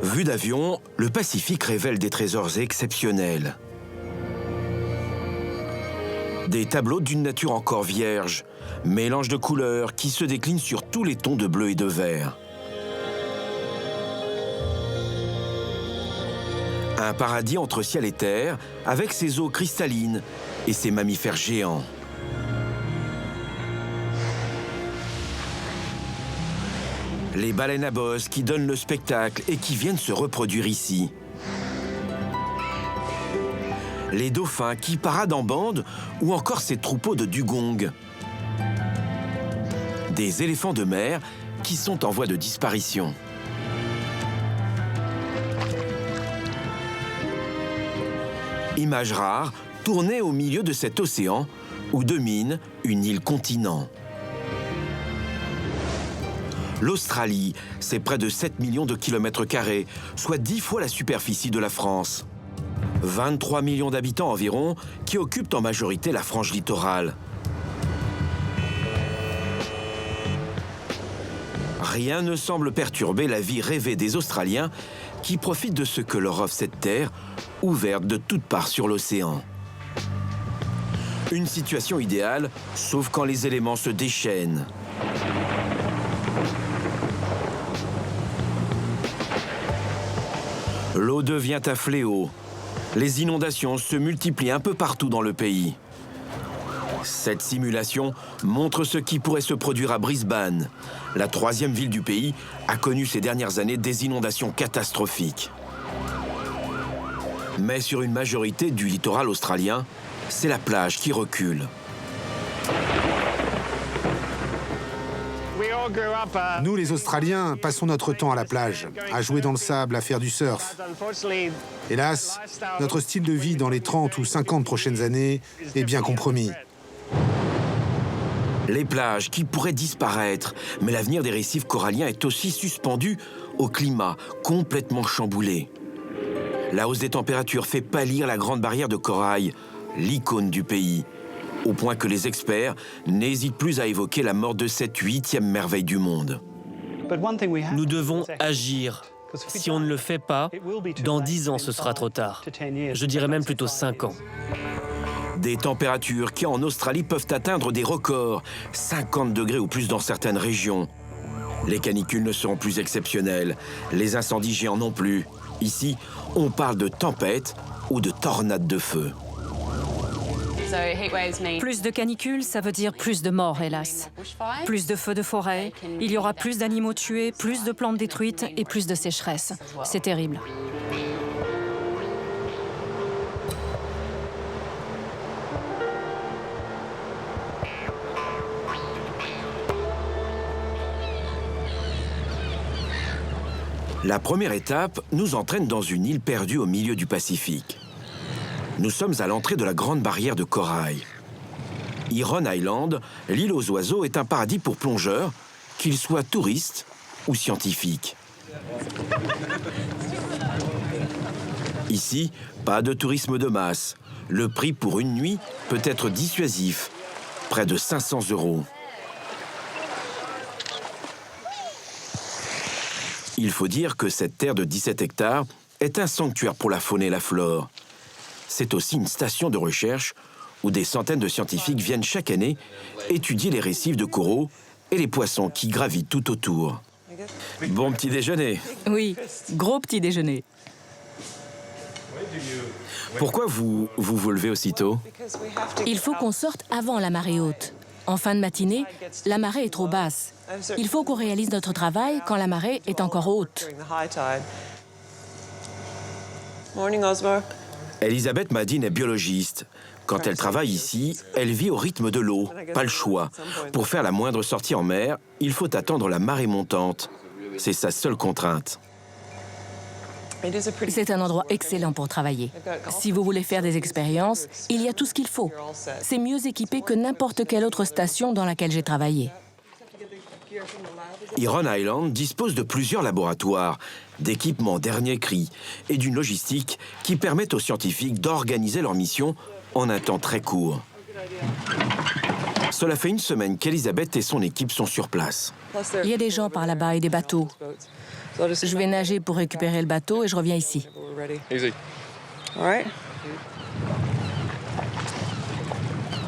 Vu d'avion, le Pacifique révèle des trésors exceptionnels. Des tableaux d'une nature encore vierge, mélange de couleurs qui se déclinent sur tous les tons de bleu et de vert. Un paradis entre ciel et terre, avec ses eaux cristallines et ses mammifères géants. Les baleines à bosse qui donnent le spectacle et qui viennent se reproduire ici. Les dauphins qui paradent en bande ou encore ces troupeaux de dugongs. Des éléphants de mer qui sont en voie de disparition. Images rares tournées au milieu de cet océan où domine une île-continent. L'Australie, c'est près de 7 millions de kilomètres carrés, soit 10 fois la superficie de la France. 23 millions d'habitants environ qui occupent en majorité la frange littorale. Rien ne semble perturber la vie rêvée des Australiens qui profitent de ce que leur offre cette terre, ouverte de toutes parts sur l'océan. Une situation idéale, sauf quand les éléments se déchaînent. L'eau devient un fléau. Les inondations se multiplient un peu partout dans le pays. Cette simulation montre ce qui pourrait se produire à Brisbane. La 3e ville du pays a connu ces dernières années des inondations catastrophiques. Mais sur une majorité du littoral australien, c'est la plage qui recule. Nous, les Australiens, passons notre temps à la plage, à jouer dans le sable, à faire du surf. Hélas, notre style de vie dans les 30 ou 50 prochaines années est bien compromis. Les plages qui pourraient disparaître, mais l'avenir des récifs coralliens est aussi suspendu au climat complètement chamboulé. La hausse des températures fait pâlir la grande barrière de corail, l'icône du pays, au point que les experts n'hésitent plus à évoquer la mort de cette 8e merveille du monde. Nous devons agir. Si on ne le fait pas, dans 10 ans, ce sera trop tard. Je dirais même plutôt 5 ans. Des températures qui, en Australie, peuvent atteindre des records, 50 degrés ou plus dans certaines régions. Les canicules ne seront plus exceptionnelles, les incendies géants non plus. Ici, on parle de tempêtes ou de tornades de feu. Plus de canicules, ça veut dire plus de morts, hélas. Plus de feux de forêt, il y aura plus d'animaux tués, plus de plantes détruites et plus de sécheresse. C'est terrible. La première étape nous entraîne dans une île perdue au milieu du Pacifique. Nous sommes à l'entrée de la grande barrière de corail. Heron Island, l'île aux oiseaux, est un paradis pour plongeurs, qu'ils soient touristes ou scientifiques. Ici, pas de tourisme de masse. Le prix pour une nuit peut être dissuasif, près de 500 €. Il faut dire que cette terre de 17 hectares est un sanctuaire pour la faune et la flore. C'est aussi une station de recherche où des centaines de scientifiques viennent chaque année étudier les récifs de coraux et les poissons qui gravitent tout autour. Bon petit déjeuner. Oui, gros petit déjeuner. Pourquoi vous levez aussitôt? Il faut qu'on sorte avant la marée haute. En fin de matinée, la marée est trop basse. Il faut qu'on réalise notre travail quand la marée est encore haute. Elisabeth Madine est biologiste. Quand elle travaille ici, elle vit au rythme de l'eau, pas le choix. Pour faire la moindre sortie en mer, il faut attendre la marée montante. C'est sa seule contrainte. C'est un endroit excellent pour travailler. Si vous voulez faire des expériences, il y a tout ce qu'il faut. C'est mieux équipé que n'importe quelle autre station dans laquelle j'ai travaillé. Heron Island dispose de plusieurs laboratoires, d'équipements dernier cri et d'une logistique qui permettent aux scientifiques d'organiser leur mission en un temps très court. Cela fait une semaine qu'Elisabeth et son équipe sont sur place. Il y a des gens par là-bas et des bateaux. Je vais nager pour récupérer le bateau et je reviens ici.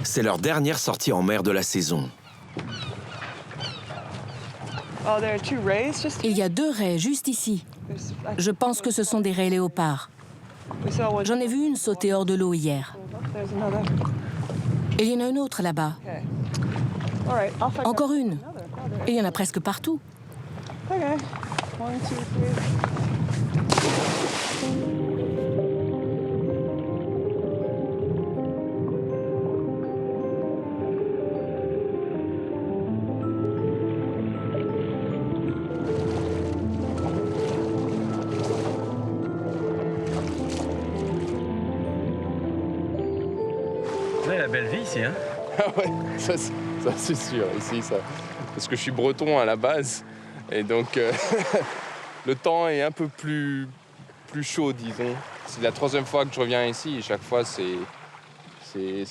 C'est leur dernière sortie en mer de la saison. Il y a 2 raies juste ici. Je pense que ce sont des raies léopards. J'en ai vu une sauter hors de l'eau hier. Et il y en a une autre là-bas. Encore une. Et il y en a presque partout. La belle vie ici, hein? Ah ouais, ça c'est sûr, ici, ça. Parce que je suis breton à la base, et donc le temps est un peu plus chaud, disons. C'est la 3e fois que je reviens ici, et chaque fois c'est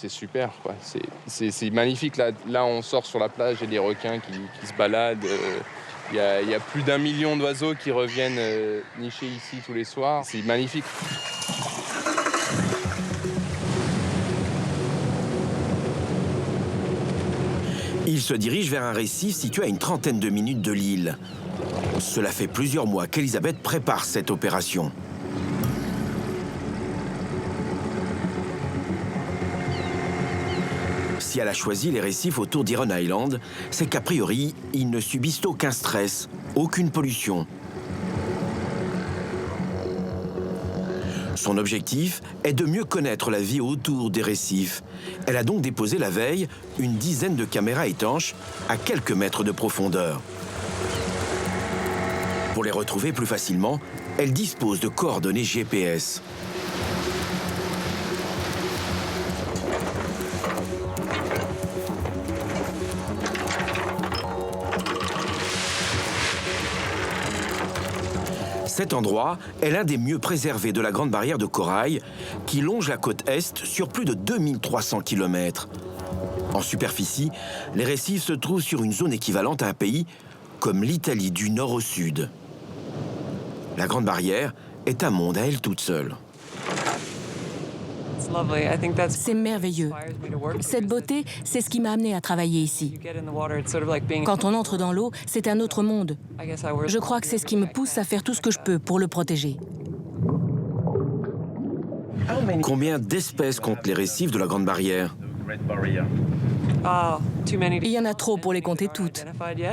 super, quoi. C'est magnifique, là on sort sur la plage, il y a des requins qui se baladent. Il y a plus d'1 million d'oiseaux qui reviennent nicher ici tous les soirs. C'est magnifique. Ils se dirigent vers un récif situé à une 30aine de minutes de l'île. Cela fait plusieurs mois qu'Elisabeth prépare cette opération. Si elle a choisi les récifs autour d'Iron Island, c'est qu'a priori, ils ne subissent aucun stress, aucune pollution. Son objectif est de mieux connaître la vie autour des récifs. Elle a donc déposé la veille une dizaine de caméras étanches à quelques mètres de profondeur. Pour les retrouver plus facilement, elle dispose de coordonnées GPS. Cet endroit est l'un des mieux préservés de la Grande Barrière de Corail qui longe la côte Est sur plus de 2300 km. En superficie, les récifs se trouvent sur une zone équivalente à un pays comme l'Italie du nord au sud. La Grande Barrière est un monde à elle toute seule. C'est merveilleux. Cette beauté, c'est ce qui m'a amené à travailler ici. Quand on entre dans l'eau, c'est un autre monde. Je crois que c'est ce qui me pousse à faire tout ce que je peux pour le protéger. Combien d'espèces comptent les récifs de la Grande Barrière ? Il y en a trop pour les compter toutes.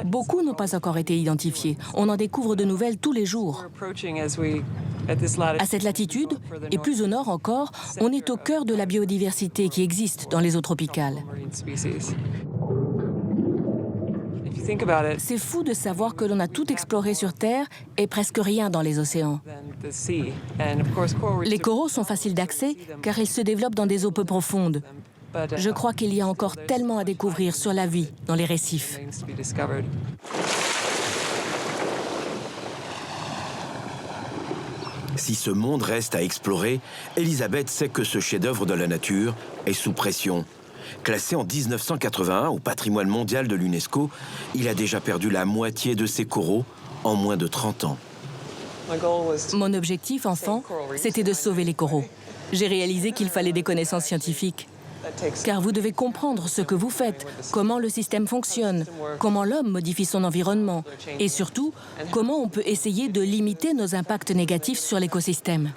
Beaucoup n'ont pas encore été identifiés. On en découvre de nouvelles tous les jours. À cette latitude, et plus au nord encore, on est au cœur de la biodiversité qui existe dans les eaux tropicales. C'est fou de savoir que l'on a tout exploré sur Terre et presque rien dans les océans. Les coraux sont faciles d'accès car ils se développent dans des eaux peu profondes. Je crois qu'il y a encore tellement à découvrir sur la vie dans les récifs. Si ce monde reste à explorer, Elisabeth sait que ce chef-d'œuvre de la nature est sous pression. Classé en 1981 au patrimoine mondial de l'UNESCO, il a déjà perdu la moitié de ses coraux en moins de 30 ans. Mon objectif, enfant, c'était de sauver les coraux. J'ai réalisé qu'il fallait des connaissances scientifiques. Car vous devez comprendre ce que vous faites, comment le système fonctionne, comment l'homme modifie son environnement et surtout, comment on peut essayer de limiter nos impacts négatifs sur l'écosystème.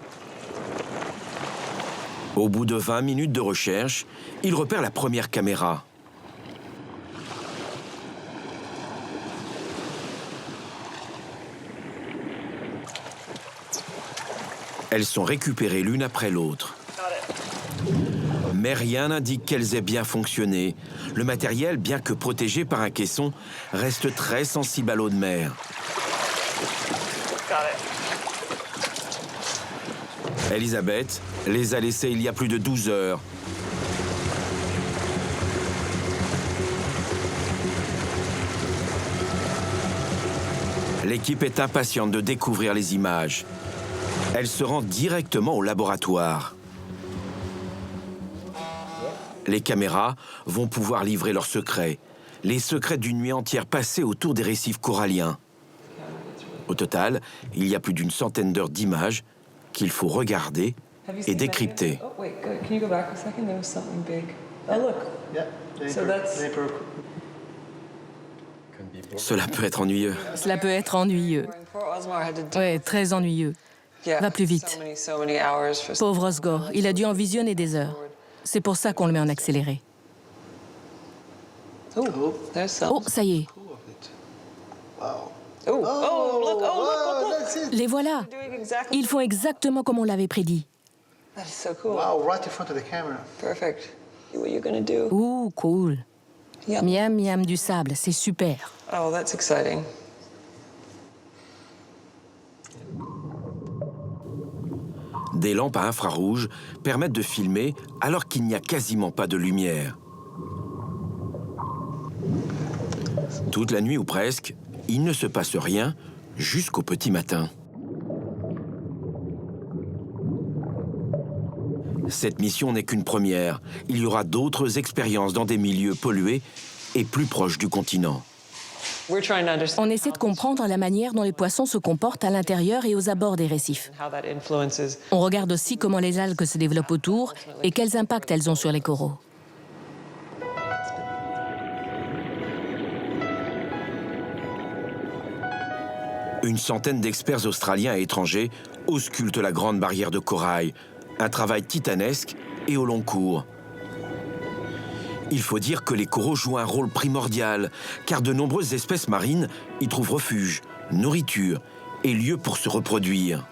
Au bout de 20 minutes de recherche, il repère la première caméra. Elles sont récupérées l'une après l'autre. Mais rien n'indique qu'elles aient bien fonctionné. Le matériel, bien que protégé par un caisson, reste très sensible à l'eau de mer. Elisabeth les a laissés il y a plus de 12 heures. L'équipe est impatiente de découvrir les images. Elle se rend directement au laboratoire. Les caméras vont pouvoir livrer leurs secrets, les secrets d'une nuit entière passée autour des récifs coralliens. Au total, il y a plus d'une centaine d'heures d'images qu'il faut regarder et décrypter. Cela peut être ennuyeux. Cela peut être ennuyeux. Ouais, très ennuyeux. Va plus vite. Pauvre Osgore, il a dû en visionner des heures. C'est pour ça qu'on le met en accéléré. Oh, ça y est. Les voilà. Ils font exactement comme on l'avait prédit. Ouh, cool. Miam, miam du sable, c'est super. Des lampes à infrarouge permettent de filmer alors qu'il n'y a quasiment pas de lumière. Toute la nuit ou presque, il ne se passe rien jusqu'au petit matin. Cette mission n'est qu'une première. Il y aura d'autres expériences dans des milieux pollués et plus proches du continent. On essaie de comprendre la manière dont les poissons se comportent à l'intérieur et aux abords des récifs. On regarde aussi comment les algues se développent autour et quels impacts elles ont sur les coraux. Une centaine d'experts australiens et étrangers auscultent la grande barrière de corail. Un travail titanesque et au long cours. Il faut dire que les coraux jouent un rôle primordial, car de nombreuses espèces marines y trouvent refuge, nourriture et lieu pour se reproduire.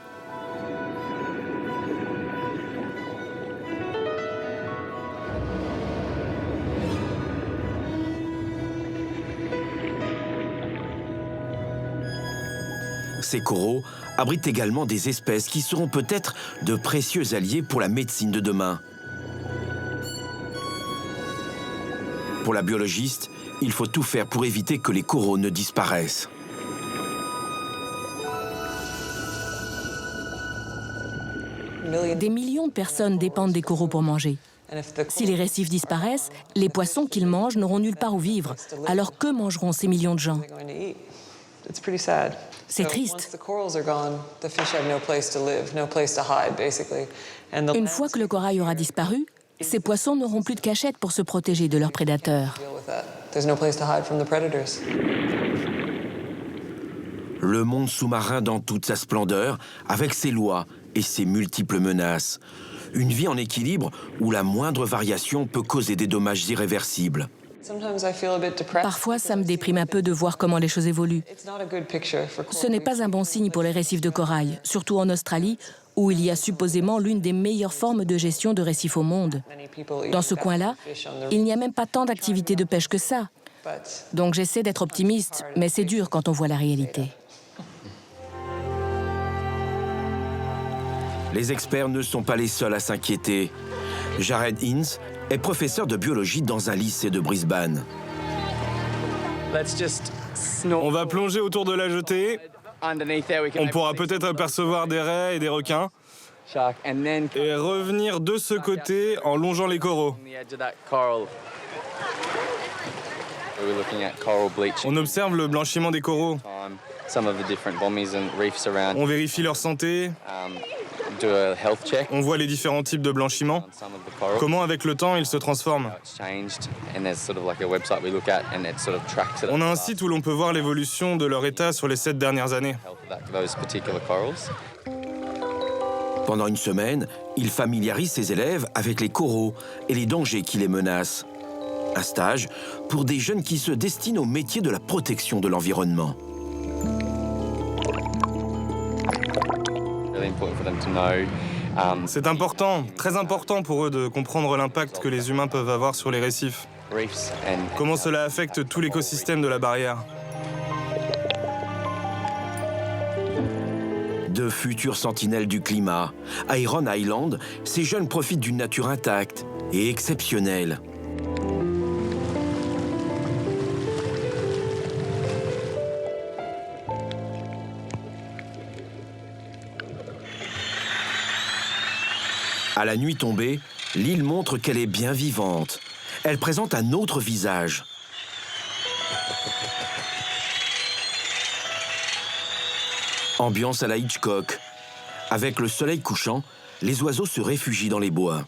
Ces coraux abritent également des espèces qui seront peut-être de précieux alliés pour la médecine de demain. Pour la biologiste, il faut tout faire pour éviter que les coraux ne disparaissent. Des millions de personnes dépendent des coraux pour manger. Si les récifs disparaissent, les poissons qu'ils mangent n'auront nulle part où vivre. Alors que mangeront ces millions de gens ? C'est triste. Une fois que le corail aura disparu, ces poissons n'auront plus de cachette pour se protéger de leurs prédateurs. Le monde sous-marin dans toute sa splendeur, avec ses lois et ses multiples menaces. Une vie en équilibre où la moindre variation peut causer des dommages irréversibles. Parfois, ça me déprime un peu de voir comment les choses évoluent. Ce n'est pas un bon signe pour les récifs de corail, surtout en Australie, où il y a supposément l'une des meilleures formes de gestion de récifs au monde. Dans ce coin-là, il n'y a même pas tant d'activités de pêche que ça. Donc j'essaie d'être optimiste, mais c'est dur quand on voit la réalité. Les experts ne sont pas les seuls à s'inquiéter. Jared Ince est professeur de biologie dans un lycée de Brisbane. On va plonger autour de la jetée. On pourra peut-être apercevoir des raies et des requins. Et revenir de ce côté en longeant les coraux. On observe le blanchiment des coraux. On vérifie leur santé. On voit les différents types de blanchiment. Comment, avec le temps, ils se transforment. On a un site où l'on peut voir l'évolution de leur état sur les 7 dernières années. Pendant une semaine, il familiarise ses élèves avec les coraux et les dangers qui les menacent. Un stage pour des jeunes qui se destinent au métier de la protection de l'environnement. C'est important, très important pour eux de comprendre l'impact que les humains peuvent avoir sur les récifs. Comment cela affecte tout l'écosystème de la barrière. De futurs sentinelles du climat, à Heron Island, ces jeunes profitent d'une nature intacte et exceptionnelle. À la nuit tombée, l'île montre qu'elle est bien vivante. elle présente un autre visage. Ambiance à la Hitchcock. Avec le soleil couchant, les oiseaux se réfugient dans les bois.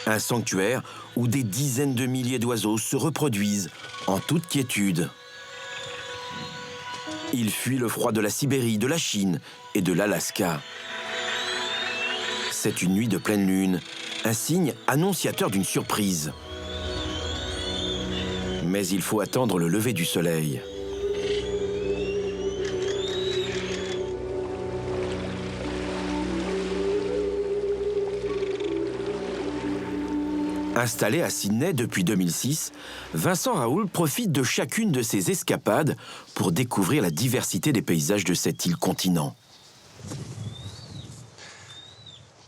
Un sanctuaire où des dizaines de milliers d'oiseaux se reproduisent en toute quiétude. Ils fuient le froid de la Sibérie, de la Chine et de l'Alaska. C'est une nuit de pleine lune, un signe annonciateur d'une surprise. Mais il faut attendre le lever du soleil. Installé à Sydney depuis 2006, Vincent Raoul profite de chacune de ses escapades pour découvrir la diversité des paysages de cette île-continent.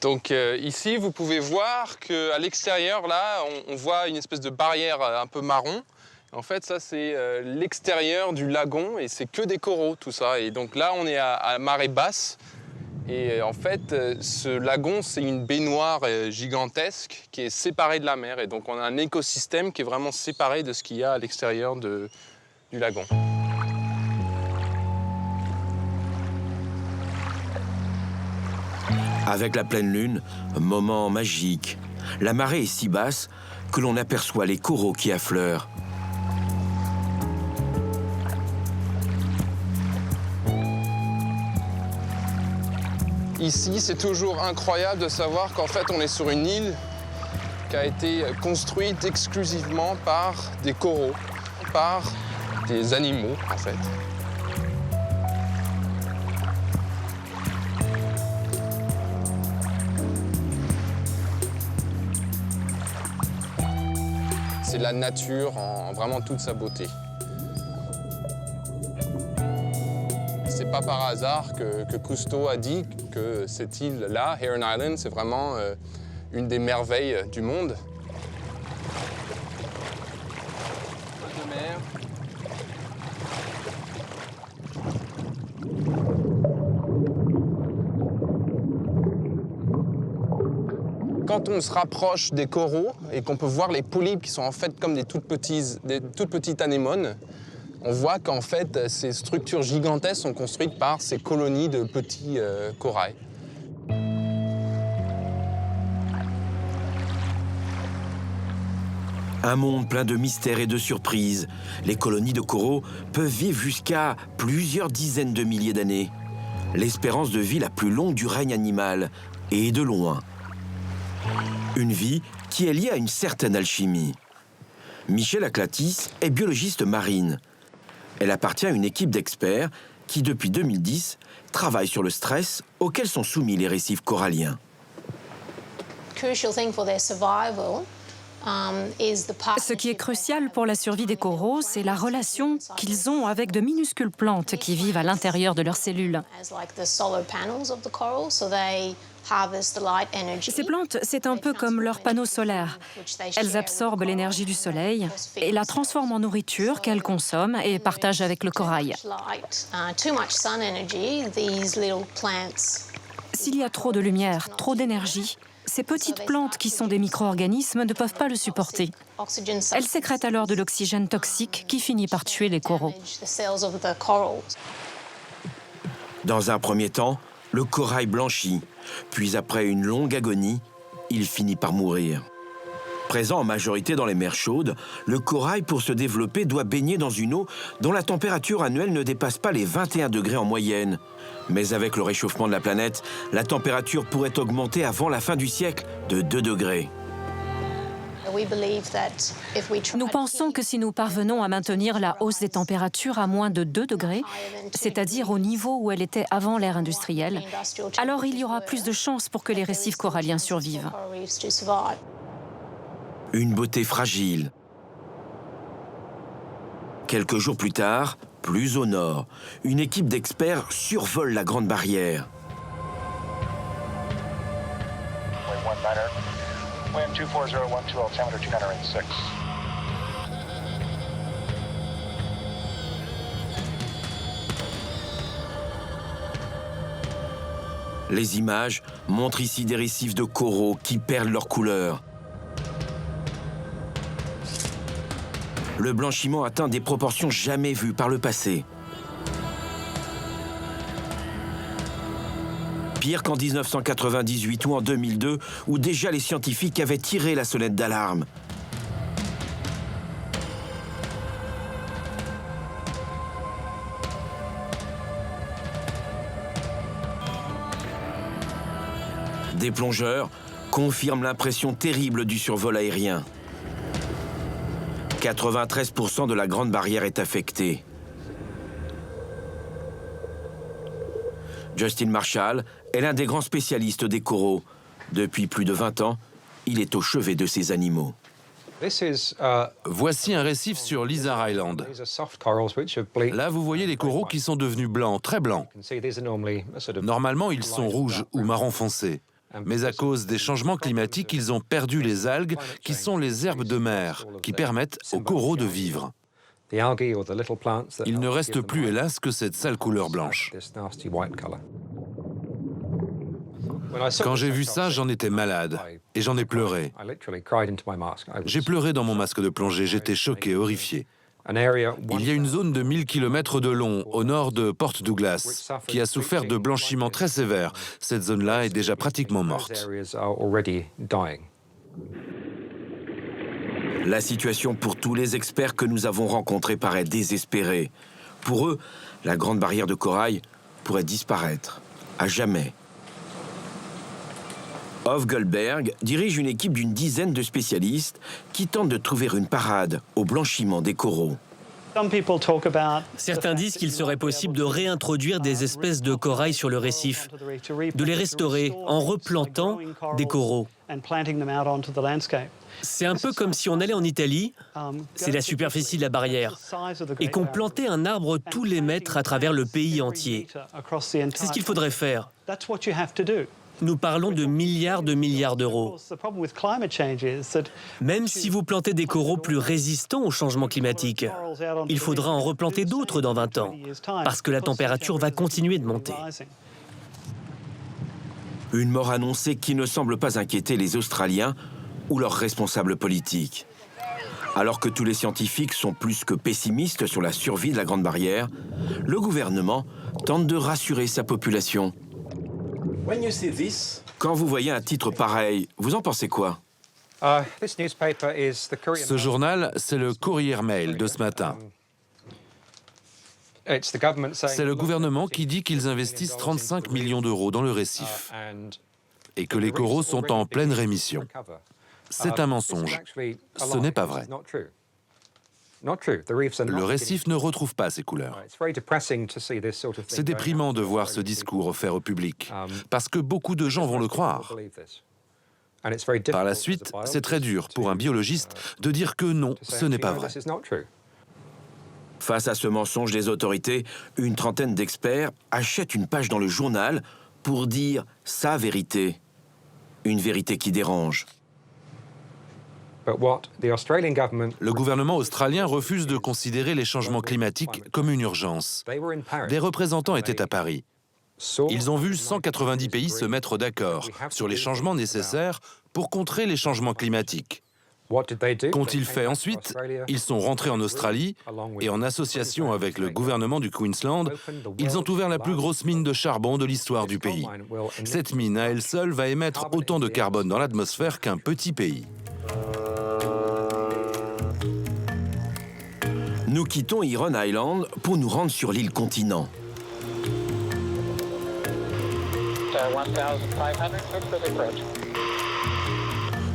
Donc ici, vous pouvez voir qu'à l'extérieur, là, on voit une espèce de barrière un peu marron. En fait, ça, c'est l'extérieur du lagon et c'est que des coraux, tout ça. Et donc là, on est à marée basse. Et en fait, ce lagon, c'est une baignoire gigantesque qui est séparée de la mer. Et donc, on a un écosystème qui est vraiment séparé de ce qu'il y a à l'extérieur du lagon. Avec la pleine lune, moment magique. La marée est si basse que l'on aperçoit les coraux qui affleurent. Ici, c'est toujours incroyable de savoir qu'en fait, on est sur une île qui a été construite exclusivement par des coraux, par des animaux, en fait. C'est la nature en vraiment toute sa beauté. C'est pas par hasard que Cousteau a dit que cette île-là, Heron Island, c'est vraiment une des merveilles du monde. De mer. Quand on se rapproche des coraux et qu'on peut voir les polypes qui sont en fait comme des toutes petites anémones, on voit qu'en fait, ces structures gigantesques sont construites par ces colonies de petits corails. Un monde plein de mystères et de surprises. Les colonies de coraux peuvent vivre jusqu'à plusieurs dizaines de milliers d'années. L'espérance de vie la plus longue du règne animal, et de loin. Une vie qui est liée à une certaine alchimie. Michèle Aklatis est biologiste marine. Elle appartient à une équipe d'experts qui, depuis 2010, travaille sur le stress auquel sont soumis les récifs coralliens. Ce qui est crucial pour la survie des coraux, c'est la relation qu'ils ont avec de minuscules plantes qui vivent à l'intérieur de leurs cellules. Ces plantes, c'est un peu comme leurs panneaux solaires. Elles absorbent l'énergie du soleil et la transforment en nourriture qu'elles consomment et partagent avec le corail. S'il y a trop de lumière, trop d'énergie, ces petites plantes qui sont des micro-organismes ne peuvent pas le supporter. Elles sécrètent alors de l'oxygène toxique qui finit par tuer les coraux. Dans un premier temps, le corail blanchit, puis après une longue agonie, il finit par mourir. Présent en majorité dans les mers chaudes, le corail, pour se développer, doit baigner dans une eau dont la température annuelle ne dépasse pas les 21 degrés en moyenne. Mais avec le réchauffement de la planète, la température pourrait augmenter avant la fin du siècle de 2 degrés. Nous pensons que si nous parvenons à maintenir la hausse des températures à moins de 2 degrés, c'est-à-dire au niveau où elle était avant l'ère industrielle, alors il y aura plus de chances pour que les récifs coralliens survivent. Une beauté fragile. Quelques jours plus tard, plus au nord, une équipe d'experts survole la Grande Barrière. Les images montrent ici des récifs de coraux qui perdent leur couleur. Le blanchiment atteint des proportions jamais vues par le passé. Pire qu'en 1998 ou en 2002, où déjà les scientifiques avaient tiré la sonnette d'alarme. Des plongeurs confirment l'impression terrible du survol aérien. 93% de la Grande Barrière est affectée. Justin Marshall est l'un des grands spécialistes des coraux. Depuis plus de 20 ans, il est au chevet de ces animaux. Voici un récif sur Lizard Island. Là, vous voyez les coraux qui sont devenus blancs, très blancs. Normalement, ils sont rouges ou marron foncé. Mais à cause des changements climatiques, ils ont perdu les algues, qui sont les herbes de mer, qui permettent aux coraux de vivre. Il ne reste plus, hélas, que cette sale couleur blanche. Quand j'ai vu ça, j'en étais malade, et j'en ai pleuré. J'ai pleuré dans mon masque de plongée, j'étais choqué, horrifié. Il y a une zone de 1000 km de long, au nord de Port Douglas, qui a souffert de blanchiments très sévères. Cette zone-là est déjà pratiquement morte. La situation pour tous les experts que nous avons rencontrés paraît désespérée. Pour eux, la Grande Barrière de Corail pourrait disparaître, à jamais. Ove Goldberg dirige une équipe d'une dizaine de spécialistes qui tentent de trouver une parade au blanchiment des coraux. Certains disent qu'il serait possible de réintroduire des espèces de corail sur le récif, de les restaurer en replantant des coraux. C'est un peu comme si on allait en Italie, c'est la superficie de la barrière, et qu'on plantait un arbre tous les mètres à travers le pays entier. C'est ce qu'il faudrait faire. Nous parlons de milliards d'euros. Même si vous plantez des coraux plus résistants au changement climatique, il faudra en replanter d'autres dans 20 ans, parce que la température va continuer de monter. Une mort annoncée qui ne semble pas inquiéter les Australiens ou leurs responsables politiques. Alors que tous les scientifiques sont plus que pessimistes sur la survie de la Grande Barrière, le gouvernement tente de rassurer sa population. Quand vous voyez un titre pareil, vous en pensez quoi? Ce journal, c'est le Courier Mail de ce matin. C'est le gouvernement qui dit qu'ils investissent 35 millions d'euros dans le récif et que les coraux sont en pleine rémission. C'est un mensonge. Ce n'est pas vrai. Le récif ne retrouve pas ses couleurs. C'est déprimant de voir ce discours offert au public, parce que beaucoup de gens vont le croire. Par la suite, c'est très dur pour un biologiste de dire que non, ce n'est pas vrai. Face à ce mensonge des autorités, une trentaine d'experts achètent une page dans le journal pour dire sa vérité. Une vérité qui dérange. Le gouvernement australien refuse de considérer les changements climatiques comme une urgence. Des représentants étaient à Paris. Ils ont vu 190 pays se mettre d'accord sur les changements nécessaires pour contrer les changements climatiques. Qu'ont-ils fait ensuite? Ils sont rentrés en Australie et en association avec le gouvernement du Queensland, ils ont ouvert la plus grosse mine de charbon de l'histoire du pays. Cette mine à elle seule va émettre autant de carbone dans l'atmosphère qu'un petit pays. Nous quittons Heron Island pour nous rendre sur l'île continent.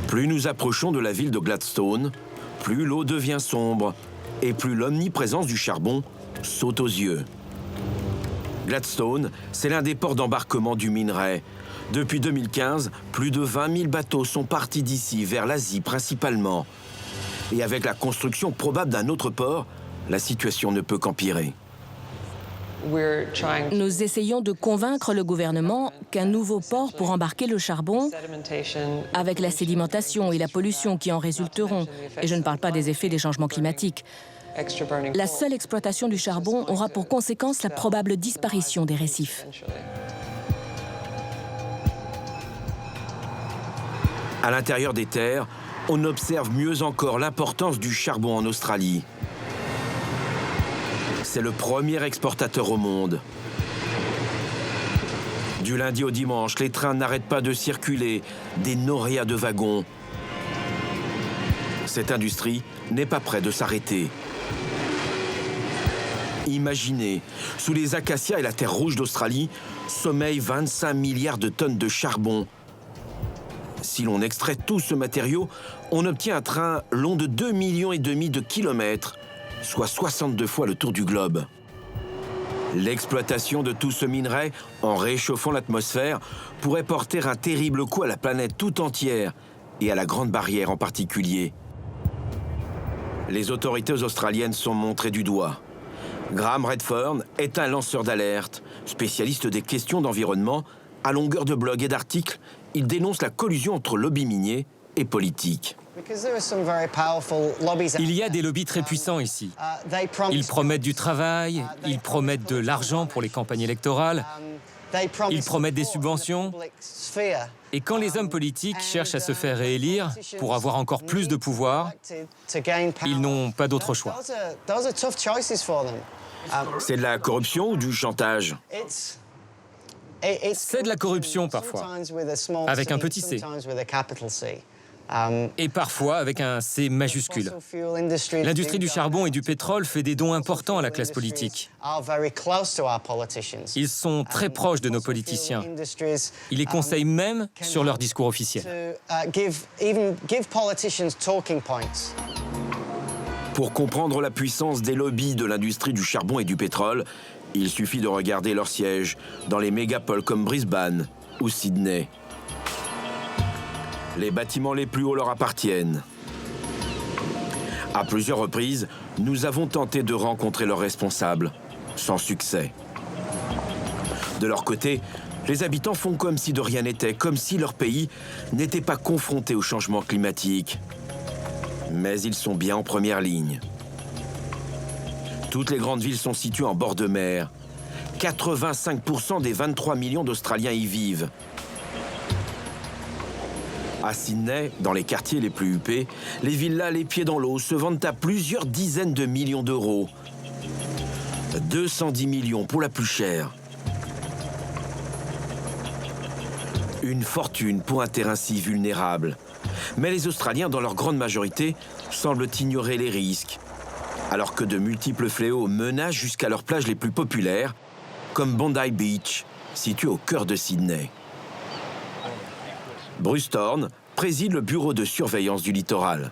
Plus nous approchons de la ville de Gladstone, plus l'eau devient sombre et plus l'omniprésence du charbon saute aux yeux. Gladstone, c'est l'un des ports d'embarquement du minerai. Depuis 2015, plus de 20 000 bateaux sont partis d'ici vers l'Asie principalement. Et avec la construction probable d'un autre port, la situation ne peut qu'empirer. Nous essayons de convaincre le gouvernement qu'un nouveau port pour embarquer le charbon, avec la sédimentation et la pollution qui en résulteront, et je ne parle pas des effets des changements climatiques, la seule exploitation du charbon aura pour conséquence la probable disparition des récifs. À l'intérieur des terres, on observe mieux encore l'importance du charbon en Australie. c'est le premier exportateur au monde. Du lundi au dimanche, les trains n'arrêtent pas de circuler, des noréas de wagons. Cette industrie n'est pas près de s'arrêter. Imaginez, sous les acacias et la terre rouge d'Australie, sommeillent 25 milliards de tonnes de charbon. Si l'on extrait tout ce matériau, on obtient un train long de 2,5 millions de kilomètres, soit 62 fois le tour du globe. L'exploitation de tout ce minerai, en réchauffant l'atmosphère, pourrait porter un terrible coup à la planète tout entière, et à la Grande Barrière en particulier. Les autorités australiennes sont montrées du doigt. Graham Redfern est un lanceur d'alerte, spécialiste des questions d'environnement. À longueur de blogs et d'articles, il dénonce la collusion entre lobby minier et politique. Il y a des lobbies très puissants ici. Ils promettent du travail, ils promettent de l'argent pour les campagnes électorales, ils promettent des subventions. Et quand les hommes politiques cherchent à se faire réélire pour avoir encore plus de pouvoir, ils n'ont pas d'autre choix. C'est de la corruption ou du chantage? C'est de la corruption parfois, avec un petit c. Et parfois avec un C majuscule. L'industrie du charbon et du pétrole fait des dons importants à la classe politique. Ils sont très proches de nos politiciens. Ils les conseillent même sur leur discours officiel. Pour comprendre la puissance des lobbies de l'industrie du charbon et du pétrole, il suffit de regarder leurs sièges dans les mégapoles comme Brisbane ou Sydney. Les bâtiments les plus hauts leur appartiennent. À plusieurs reprises, nous avons tenté de rencontrer leurs responsables, sans succès. De leur côté, les habitants font comme si de rien n'était, comme si leur pays n'était pas confronté au changement climatique. Mais ils sont bien en première ligne. Toutes les grandes villes sont situées en bord de mer. 85% des 23 millions d'Australiens y vivent. À Sydney, dans les quartiers les plus huppés, les villas les pieds dans l'eau se vendent à plusieurs dizaines de millions d'euros. 210 millions pour la plus chère. Une fortune pour un terrain si vulnérable. Mais les Australiens, dans leur grande majorité, semblent ignorer les risques. Alors que de multiples fléaux menacent jusqu'à leurs plages les plus populaires, comme Bondi Beach, située au cœur de Sydney. Bruce Thorne préside le bureau de surveillance du littoral.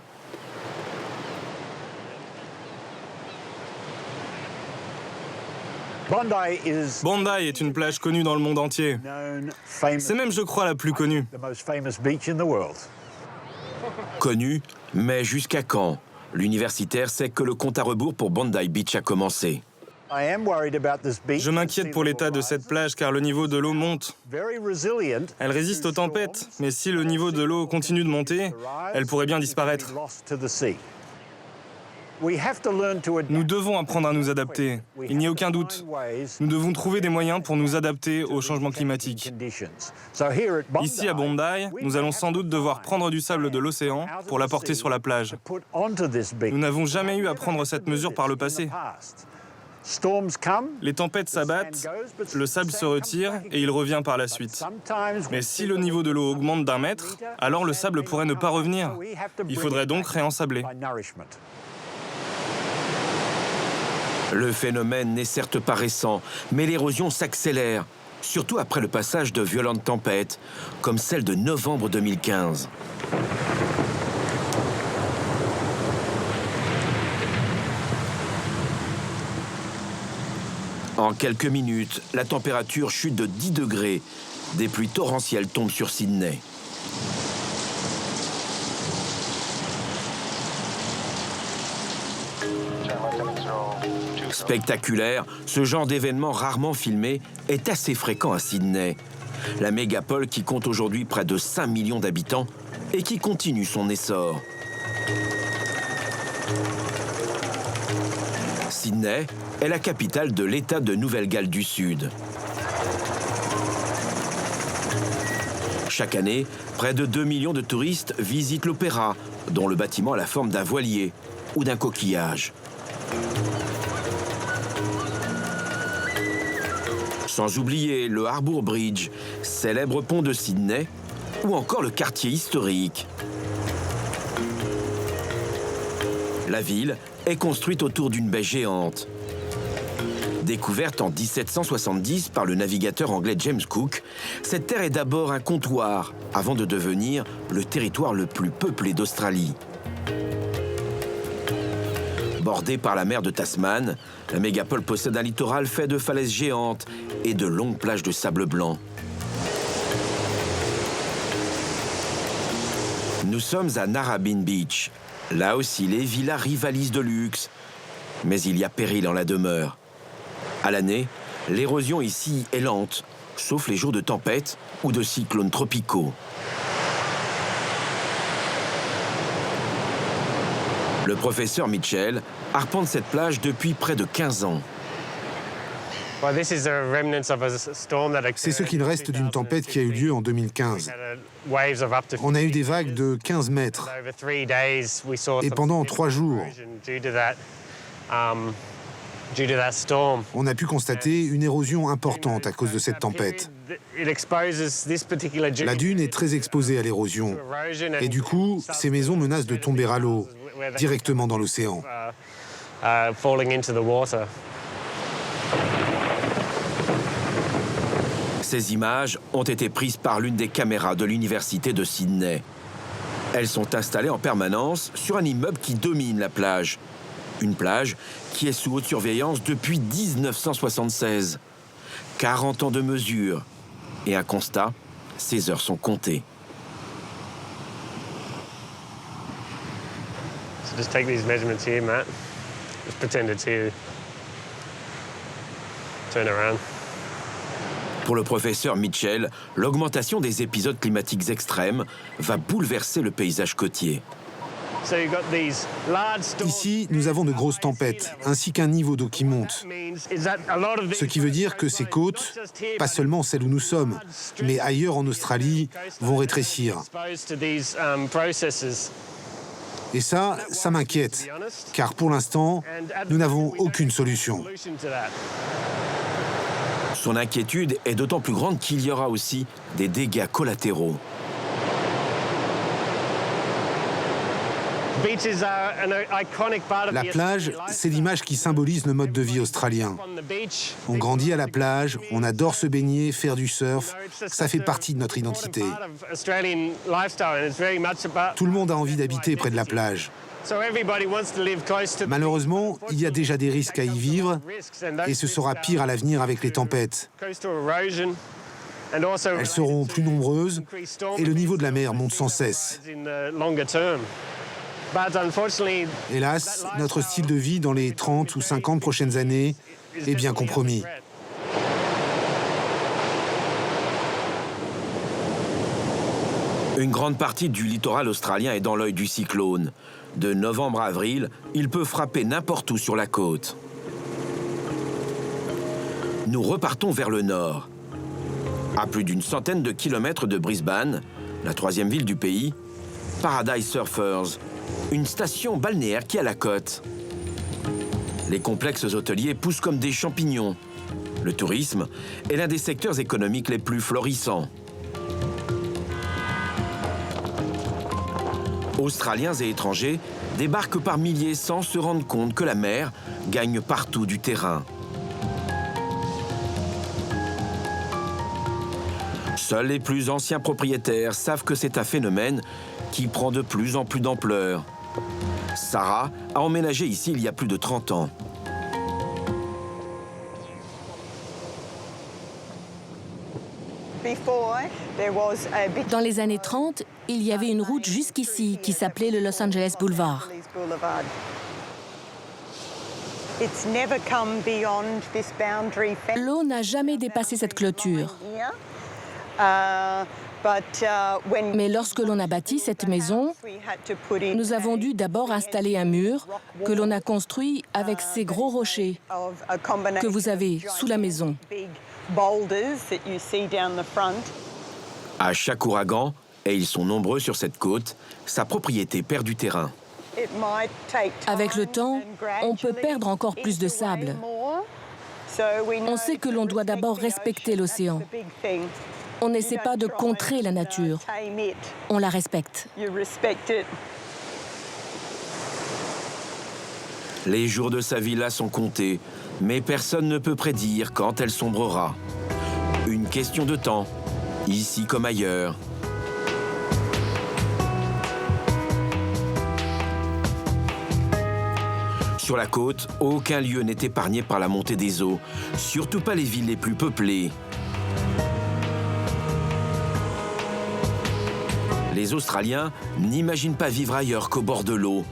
Bondi est une plage connue dans le monde entier. C'est même, je crois, la plus connue. Connue, mais jusqu'à quand? L'universitaire sait que le compte à rebours pour Bondi Beach a commencé. Je m'inquiète pour l'état de cette plage car le niveau de l'eau monte. Elle résiste aux tempêtes, mais si le niveau de l'eau continue de monter, elle pourrait bien disparaître. Nous devons apprendre à nous adapter, il n'y a aucun doute. Nous devons trouver des moyens pour nous adapter au changement climatique. Ici à Bondi, nous allons sans doute devoir prendre du sable de l'océan pour l'apporter sur la plage. Nous n'avons jamais eu à prendre cette mesure par le passé. Les tempêtes s'abattent, le sable se retire et il revient par la suite. Mais si le niveau de l'eau augmente d'1 mètre, alors le sable pourrait ne pas revenir. Il faudrait donc réensabler. Le phénomène n'est certes pas récent, mais l'érosion s'accélère, surtout après le passage de violentes tempêtes, comme celle de novembre 2015. En quelques minutes, la température chute de 10 degrés. Des pluies torrentielles tombent sur Sydney. Spectaculaire, ce genre d'événement rarement filmé est assez fréquent à Sydney. La mégapole qui compte aujourd'hui près de 5 millions d'habitants et qui continue son essor. Sydney est la capitale de l'État de Nouvelle-Galles du Sud. Chaque année, près de 2 millions de touristes visitent l'opéra, dont le bâtiment a la forme d'un voilier ou d'un coquillage. Sans oublier le Harbour Bridge, célèbre pont de Sydney, ou encore le quartier historique. La ville est construite autour d'une baie géante. Découverte en 1770 par le navigateur anglais James Cook, cette terre est d'abord un comptoir, avant de devenir le territoire le plus peuplé d'Australie. Bordée par la mer de Tasman, la mégapole possède un littoral fait de falaises géantes et de longues plages de sable blanc. Nous sommes à Narrabeen Beach. Là aussi, les villas rivalisent de luxe. Mais il y a péril en la demeure. À l'année, l'érosion ici est lente, sauf les jours de tempête ou de cyclones tropicaux. Le professeur Mitchell arpente cette plage depuis près de 15 ans. C'est ce qu'il reste d'une tempête qui a eu lieu en 2015. On a eu des vagues de 15 mètres. Et pendant 3 jours, on a pu constater une érosion importante à cause de cette tempête. La dune est très exposée à l'érosion. Et du coup, ces maisons menacent de tomber à l'eau, directement dans l'océan. Ces images ont été prises par l'une des caméras de l'université de Sydney. Elles sont installées en permanence sur un immeuble qui domine la plage. Une plage qui est sous haute surveillance depuis 1976. 40 ans de mesures. Et un constat, ces heures sont comptées. So just take these measurements here, Matt. Just pretend it's here. Turn around. Pour le professeur Mitchell, l'augmentation des épisodes climatiques extrêmes va bouleverser le paysage côtier. Ici, nous avons de grosses tempêtes, ainsi qu'un niveau d'eau qui monte. Ce qui veut dire que ces côtes, pas seulement celles où nous sommes, mais ailleurs en Australie, vont rétrécir. Et ça m'inquiète, car pour l'instant, nous n'avons aucune solution. Son inquiétude est d'autant plus grande qu'il y aura aussi des dégâts collatéraux. La plage, c'est l'image qui symbolise le mode de vie australien. On grandit à la plage, on adore se baigner, faire du surf. Ça fait partie de notre identité. Tout le monde a envie d'habiter près de la plage. Malheureusement, il y a déjà des risques à y vivre et ce sera pire à l'avenir avec les tempêtes. Elles seront plus nombreuses et le niveau de la mer monte sans cesse. Hélas, notre style de vie dans les 30 ou 50 prochaines années est bien compromis. Une grande partie du littoral australien est dans l'œil du cyclone. De novembre à avril, il peut frapper n'importe où sur la côte. Nous repartons vers le nord. À plus d'une centaine de kilomètres de Brisbane, la 3e ville du pays, Paradise Surfers, une station balnéaire qui a la côte. Les complexes hôteliers poussent comme des champignons. Le tourisme est l'un des secteurs économiques les plus florissants. Australiens et étrangers débarquent par milliers sans se rendre compte que la mer gagne partout du terrain. Seuls les plus anciens propriétaires savent que c'est un phénomène qui prend de plus en plus d'ampleur. Sarah a emménagé ici il y a plus de 30 ans. Dans les années 30, il y avait une route jusqu'ici qui s'appelait le Los Angeles Boulevard. L'eau n'a jamais dépassé cette clôture. Mais lorsque l'on a bâti cette maison, nous avons dû d'abord installer un mur que l'on a construit avec ces gros rochers que vous avez sous la maison. À chaque ouragan, et ils sont nombreux sur cette côte, sa propriété perd du terrain. Avec le temps, on peut perdre encore plus de sable. On sait que l'on doit d'abord respecter l'océan. On n'essaie pas de contrer la nature. On la respecte. Les jours de sa villa sont comptés, mais personne ne peut prédire quand elle sombrera. Une question de temps, ici comme ailleurs. Sur la côte, aucun lieu n'est épargné par la montée des eaux, surtout pas les villes les plus peuplées. Les Australiens n'imaginent pas vivre ailleurs qu'au bord de l'eau.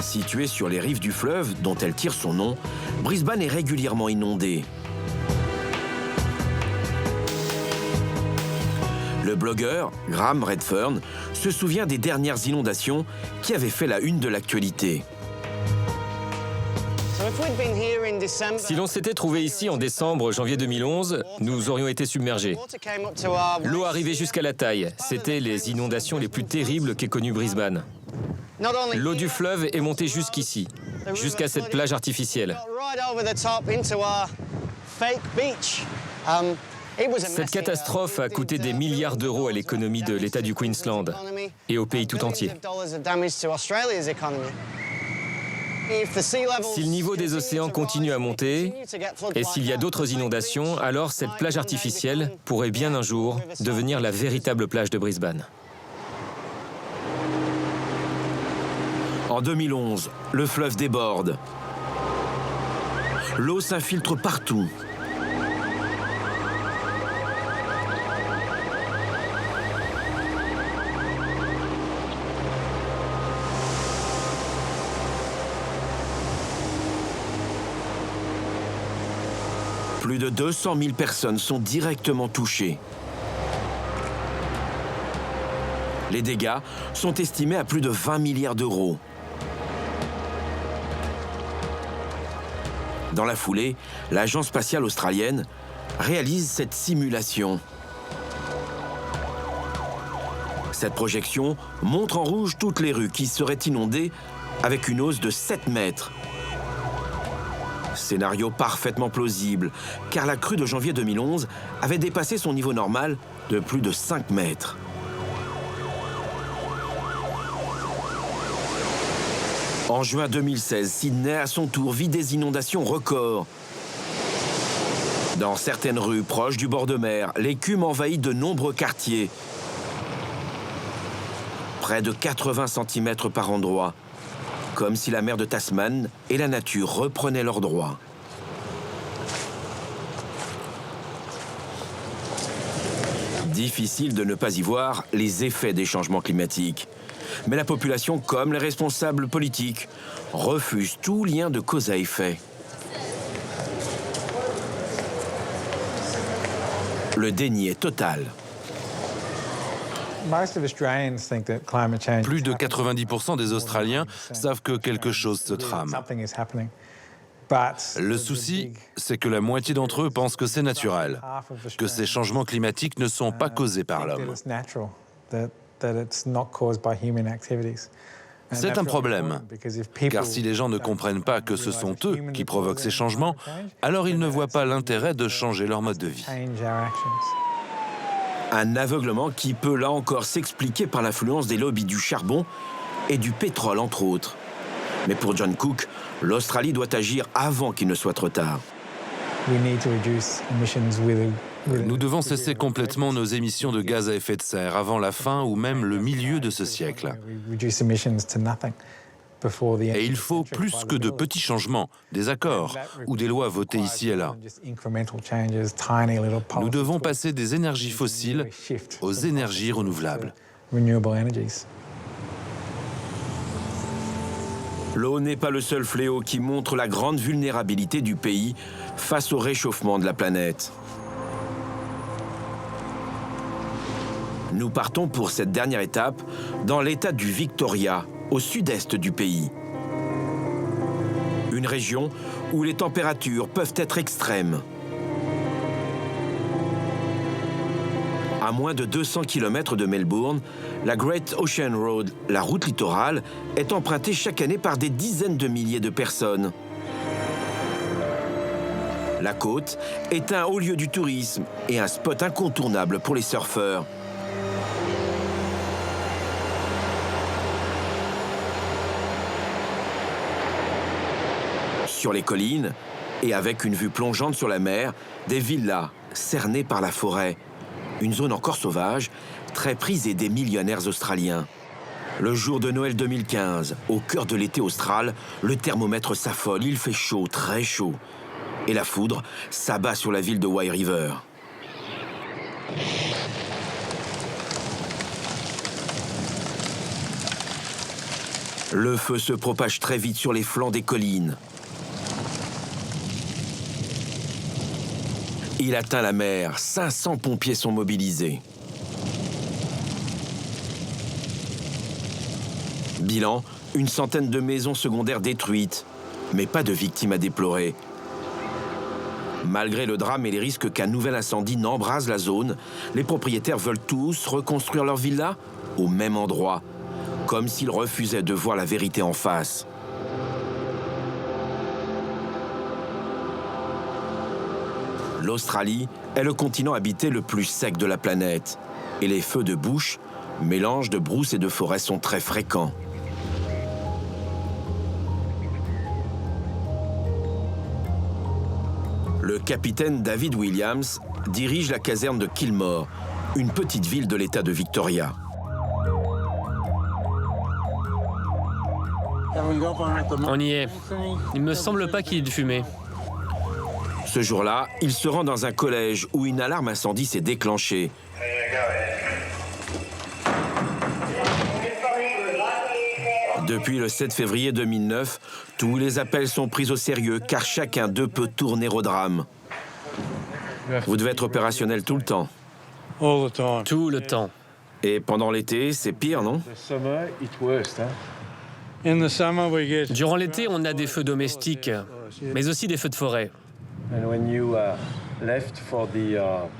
Située sur les rives du fleuve, dont elle tire son nom, Brisbane est régulièrement inondée. Le blogueur Graham Redfern se souvient des dernières inondations qui avaient fait la une de l'actualité. Si l'on s'était trouvé ici en décembre, janvier 2011, nous aurions été submergés. L'eau arrivait jusqu'à la taille. C'était les inondations les plus terribles qu'ait connues Brisbane. L'eau du fleuve est montée jusqu'ici, jusqu'à cette plage artificielle. Cette catastrophe a coûté des milliards d'euros à l'économie de l'État du Queensland et au pays tout entier. Si le niveau des océans continue à monter et s'il y a d'autres inondations, alors cette plage artificielle pourrait bien un jour devenir la véritable plage de Brisbane. En 2011, le fleuve déborde. L'eau s'infiltre partout. Plus de 200 000 personnes sont directement touchées. Les dégâts sont estimés à plus de 20 milliards d'euros. Dans la foulée, l'agence spatiale australienne réalise cette simulation. Cette projection montre en rouge toutes les rues qui seraient inondées avec une hausse de 7 mètres. Scénario parfaitement plausible, car la crue de janvier 2011 avait dépassé son niveau normal de plus de 5 mètres. En juin 2016, Sydney, à son tour, vit des inondations records. Dans certaines rues proches du bord de mer, l'écume envahit de nombreux quartiers. Près de 80 cm par endroit. Comme si la mer de Tasman et la nature reprenaient leurs droits. Difficile de ne pas y voir les effets des changements climatiques. Mais la population, comme les responsables politiques, refusent tout lien de cause à effet. Le déni est total. Plus de 90% des Australiens savent que quelque chose se trame. Le souci, c'est que la moitié d'entre eux pensent que c'est naturel, que ces changements climatiques ne sont pas causés par l'homme. C'est un problème, car si les gens ne comprennent pas que ce sont eux qui provoquent ces changements, alors ils ne voient pas l'intérêt de changer leur mode de vie. Un aveuglement qui peut là encore s'expliquer par l'influence des lobbies du charbon et du pétrole, entre autres. Mais pour John Cook, l'Australie doit agir avant qu'il ne soit trop tard. Nous devons cesser complètement nos émissions de gaz à effet de serre avant la fin ou même le milieu de ce siècle. Et il faut plus que de petits changements, des accords ou des lois votées ici et là. Nous devons passer des énergies fossiles aux énergies renouvelables. L'eau n'est pas le seul fléau qui montre la grande vulnérabilité du pays face au réchauffement de la planète. Nous partons pour cette dernière étape dans l'état du Victoria, au sud-est du pays. Une région où les températures peuvent être extrêmes. À moins de 200 km de Melbourne, la Great Ocean Road, la route littorale, est empruntée chaque année par des dizaines de milliers de personnes. La côte est un haut lieu du tourisme et un spot incontournable pour les surfeurs. Sur les collines, et avec une vue plongeante sur la mer, des villas cernées par la forêt. Une zone encore sauvage, très prisée des millionnaires australiens. Le jour de Noël 2015, au cœur de l'été austral, le thermomètre s'affole, il fait chaud, très chaud. Et la foudre s'abat sur la ville de Wye River. Le feu se propage très vite sur les flancs des collines. Il atteint la mer, 500 pompiers sont mobilisés. Bilan, une centaine de maisons secondaires détruites, mais pas de victimes à déplorer. Malgré le drame et les risques qu'un nouvel incendie n'embrase la zone, les propriétaires veulent tous reconstruire leur villa au même endroit, comme s'ils refusaient de voir la vérité en face. L'Australie est le continent habité le plus sec de la planète. Et les feux de bush, mélange de brousse et de forêt, sont très fréquents. Le capitaine David Williams dirige la caserne de Kilmore, une petite ville de l'État de Victoria. On y est. Il me semble pas qu'il y ait de fumée. Ce jour-là, il se rend dans un collège où une alarme incendie s'est déclenchée. Depuis le 7 février 2009, tous les appels sont pris au sérieux car chacun d'eux peut tourner au drame. Vous devez être opérationnel tout le temps. Tout le temps. Et pendant l'été, c'est pire, non? Durant l'été, on a des feux domestiques, mais aussi des feux de forêt.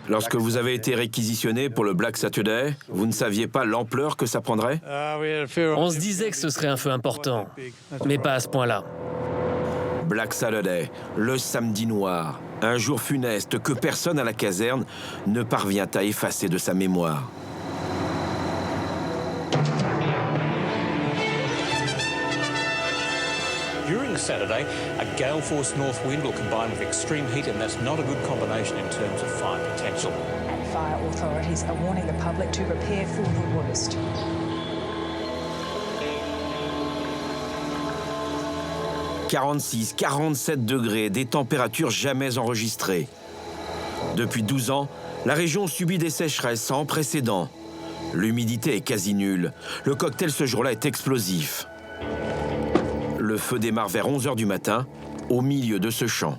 Lorsque vous avez été réquisitionné pour le Black Saturday, vous ne saviez pas l'ampleur que ça prendrait? On se disait que ce serait un feu important, mais pas à ce point-là. Black Saturday, le samedi noir, un jour funeste que personne à la caserne ne parvient à effacer de sa mémoire. During Saturday, a gale force north wind will combine with extreme heat, and that's not a good combination in terms of fire potential. And fire authorities are warning the public to prepare for the worst. « 46, 47 degrés, des températures jamais enregistrées. Depuis 12 ans, la région subit des sécheresses sans précédent. L'humidité est quasi nulle. Le cocktail ce jour-là est explosif. Le feu démarre vers 11h du matin, au milieu de ce champ.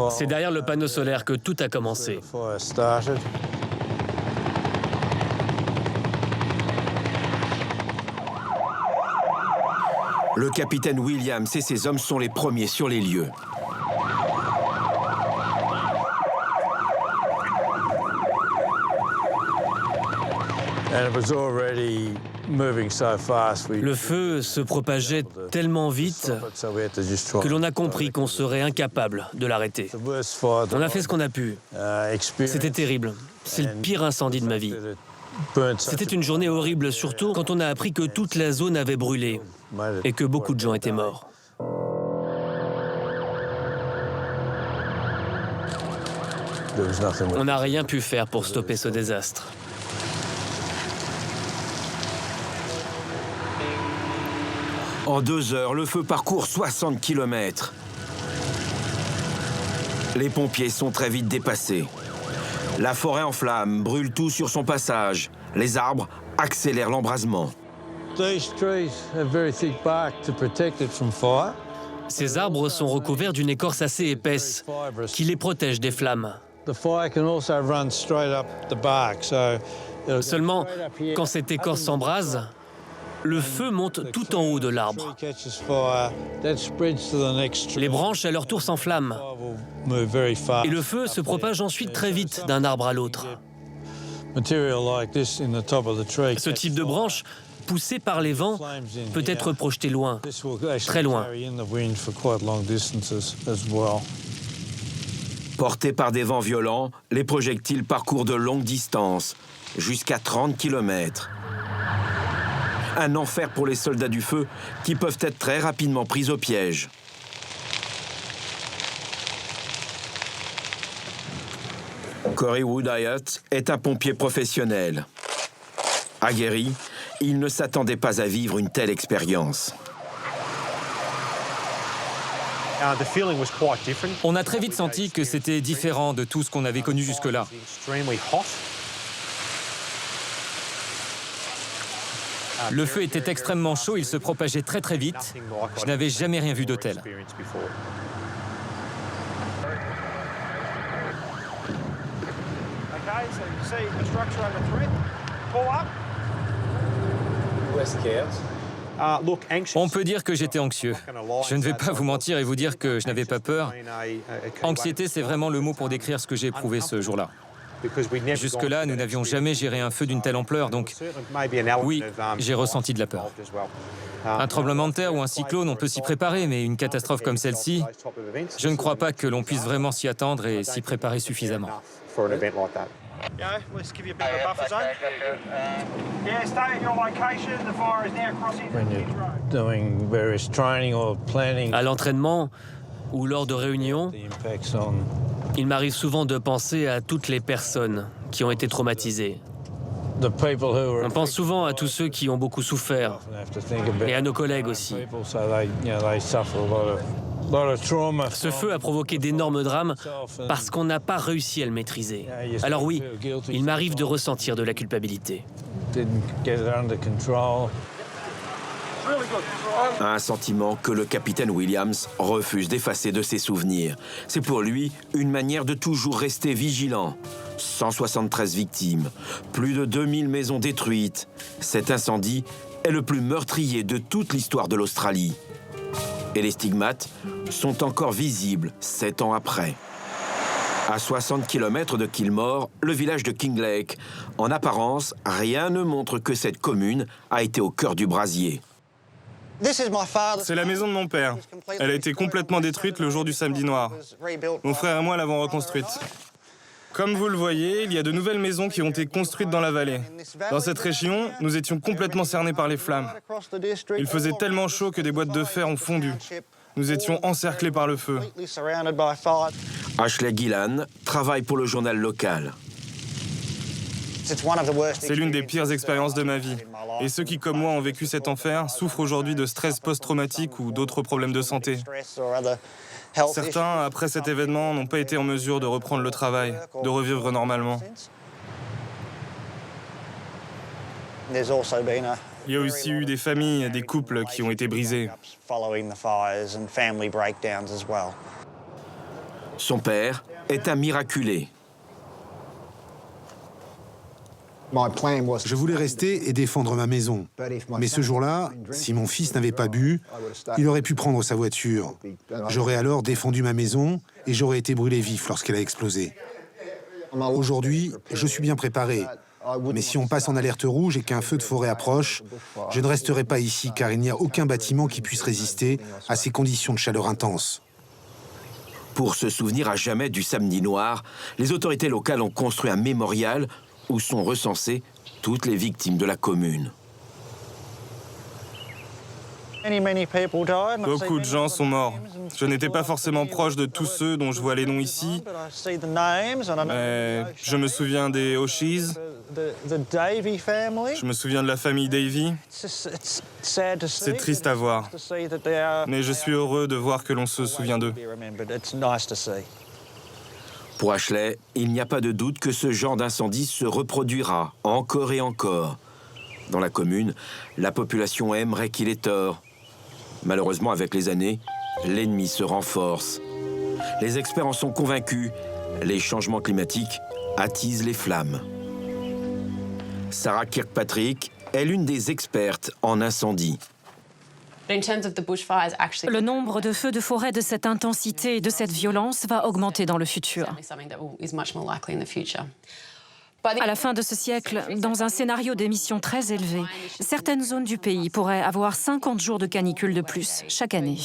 C'est derrière le panneau solaire que tout a commencé. Le capitaine Williams et ses hommes sont les premiers sur les lieux. Le feu se propageait tellement vite que l'on a compris qu'on serait incapable de l'arrêter. On a fait ce qu'on a pu. C'était terrible. C'est le pire incendie de ma vie. C'était une journée horrible, surtout quand on a appris que toute la zone avait brûlé et que beaucoup de gens étaient morts. On n'a rien pu faire pour stopper ce désastre. En 2 heures, le feu parcourt 60 km. Les pompiers sont très vite dépassés. La forêt en flammes brûle tout sur son passage. Les arbres accélèrent l'embrasement. Ces arbres sont recouverts d'une écorce assez épaisse qui les protège des flammes. Seulement, quand cette écorce s'embrase, le feu monte tout en haut de l'arbre. Les branches, à leur tour, s'enflamment. Et le feu se propage ensuite très vite d'un arbre à l'autre. Ce type de branche poussé par les vents, peut être projeté loin, très loin. Portés par des vents violents, les projectiles parcourent de longues distances, jusqu'à 30 km. Un enfer pour les soldats du feu qui peuvent être très rapidement pris au piège. Corey Woodhyatt est un pompier professionnel. Aguerri, il ne s'attendait pas à vivre une telle expérience. On a très vite senti que c'était différent de tout ce qu'on avait connu jusque-là. Le feu était extrêmement chaud, il se propageait très très vite. Je n'avais jamais rien vu de tel. On peut dire que j'étais anxieux. Je ne vais pas vous mentir et vous dire que je n'avais pas peur. Anxiété, c'est vraiment le mot pour décrire ce que j'ai éprouvé ce jour-là. Jusque-là, nous n'avions jamais géré un feu d'une telle ampleur, donc oui, j'ai ressenti de la peur. Un tremblement de terre ou un cyclone, on peut s'y préparer, mais une catastrophe comme celle-ci, je ne crois pas que l'on puisse vraiment s'y attendre et s'y préparer suffisamment. À l'entraînement ou lors de réunions, il m'arrive souvent de penser à toutes les personnes qui ont été traumatisées. On pense souvent à tous ceux qui ont beaucoup souffert, et à nos collègues aussi. Ce feu a provoqué d'énormes drames parce qu'on n'a pas réussi à le maîtriser. Alors oui, il m'arrive de ressentir de la culpabilité. Un sentiment que le capitaine Williams refuse d'effacer de ses souvenirs. C'est pour lui une manière de toujours rester vigilant. 173 victimes, plus de 2000 maisons détruites. Cet incendie est le plus meurtrier de toute l'histoire de l'Australie. Et les stigmates sont encore visibles 7 ans après. À 60 km de Kilmore, le village de Kinglake. En apparence, rien ne montre que cette commune a été au cœur du brasier. C'est la maison de mon père. Elle a été complètement détruite le jour du samedi noir. Mon frère et moi l'avons reconstruite. Comme vous le voyez, il y a de nouvelles maisons qui ont été construites dans la vallée. Dans cette région, nous étions complètement cernés par les flammes. Il faisait tellement chaud que des boîtes de fer ont fondu. Nous étions encerclés par le feu. Ashley Gillan travaille pour le journal local. C'est l'une des pires expériences de ma vie. Et ceux qui, comme moi, ont vécu cet enfer, souffrent aujourd'hui de stress post-traumatique ou d'autres problèmes de santé. Certains, après cet événement, n'ont pas été en mesure de reprendre le travail, de revivre normalement. Il y a aussi eu des familles, des couples qui ont été brisés. Son père est un miraculé. Je voulais rester et défendre ma maison. Mais ce jour-là, si mon fils n'avait pas bu, il aurait pu prendre sa voiture. J'aurais alors défendu ma maison et j'aurais été brûlé vif lorsqu'elle a explosé. Aujourd'hui, je suis bien préparé. Mais si on passe en alerte rouge et qu'un feu de forêt approche, je ne resterai pas ici car il n'y a aucun bâtiment qui puisse résister à ces conditions de chaleur intense. Pour se souvenir à jamais du samedi noir, les autorités locales ont construit un mémorial où sont recensées toutes les victimes de la commune. Beaucoup de gens sont morts. Je n'étais pas forcément proche de tous ceux dont je vois les noms ici. Mais je me souviens des O'Sheas. Je me souviens de la famille Davy. C'est triste à voir. Mais je suis heureux de voir que l'on se souvient d'eux. Pour Ashley, il n'y a pas de doute que ce genre d'incendie se reproduira encore et encore. Dans la commune, la population aimerait qu'il ait tort. Malheureusement, avec les années, l'ennemi se renforce. Les experts en sont convaincus. Les changements climatiques attisent les flammes. Sarah Kirkpatrick est l'une des expertes en incendie. Le nombre de feux de forêt de cette intensité et de cette violence va augmenter dans le futur. À la fin de ce siècle, dans un scénario d'émissions très élevé, certaines zones du pays pourraient avoir 50 jours de canicule de plus chaque année.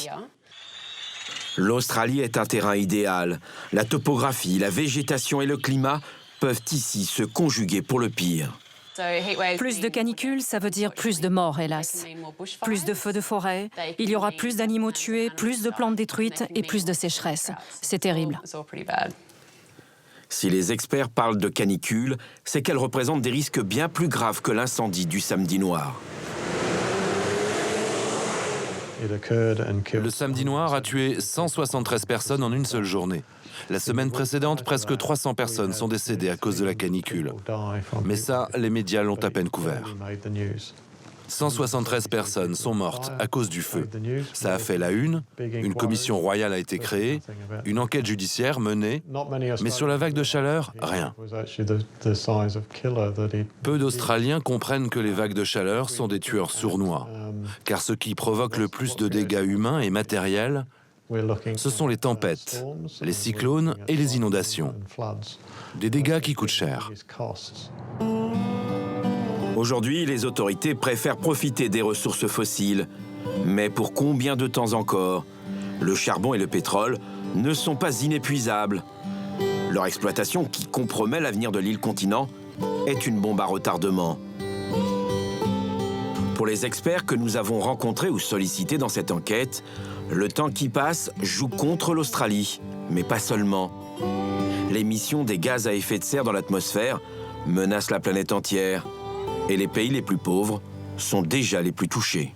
L'Australie est un terrain idéal. La topographie, la végétation et le climat peuvent ici se conjuguer pour le pire. Plus de canicule, ça veut dire plus de morts, hélas. Plus de feux de forêt, il y aura plus d'animaux tués, plus de plantes détruites et plus de sécheresse. C'est terrible. Si les experts parlent de canicule, c'est qu'elle représente des risques bien plus graves que l'incendie du Samedi noir. Le Samedi noir a tué 173 personnes en une seule journée. La semaine précédente, presque 300 personnes sont décédées à cause de la canicule. Mais ça, les médias l'ont à peine couvert. 173 personnes sont mortes à cause du feu. Ça a fait la une commission royale a été créée, une enquête judiciaire menée, mais sur la vague de chaleur, rien. Peu d'Australiens comprennent que les vagues de chaleur sont des tueurs sournois, car ce qui provoque le plus de dégâts humains et matériels, ce sont les tempêtes, les cyclones et les inondations. Des dégâts qui coûtent cher. Aujourd'hui, les autorités préfèrent profiter des ressources fossiles. Mais pour combien de temps encore? Le charbon et le pétrole ne sont pas inépuisables. Leur exploitation, qui compromet l'avenir de l'île-continent, est une bombe à retardement. Pour les experts que nous avons rencontrés ou sollicités dans cette enquête, le temps qui passe joue contre l'Australie, mais pas seulement. L'émission des gaz à effet de serre dans l'atmosphère menace la planète entière. Et les pays les plus pauvres sont déjà les plus touchés.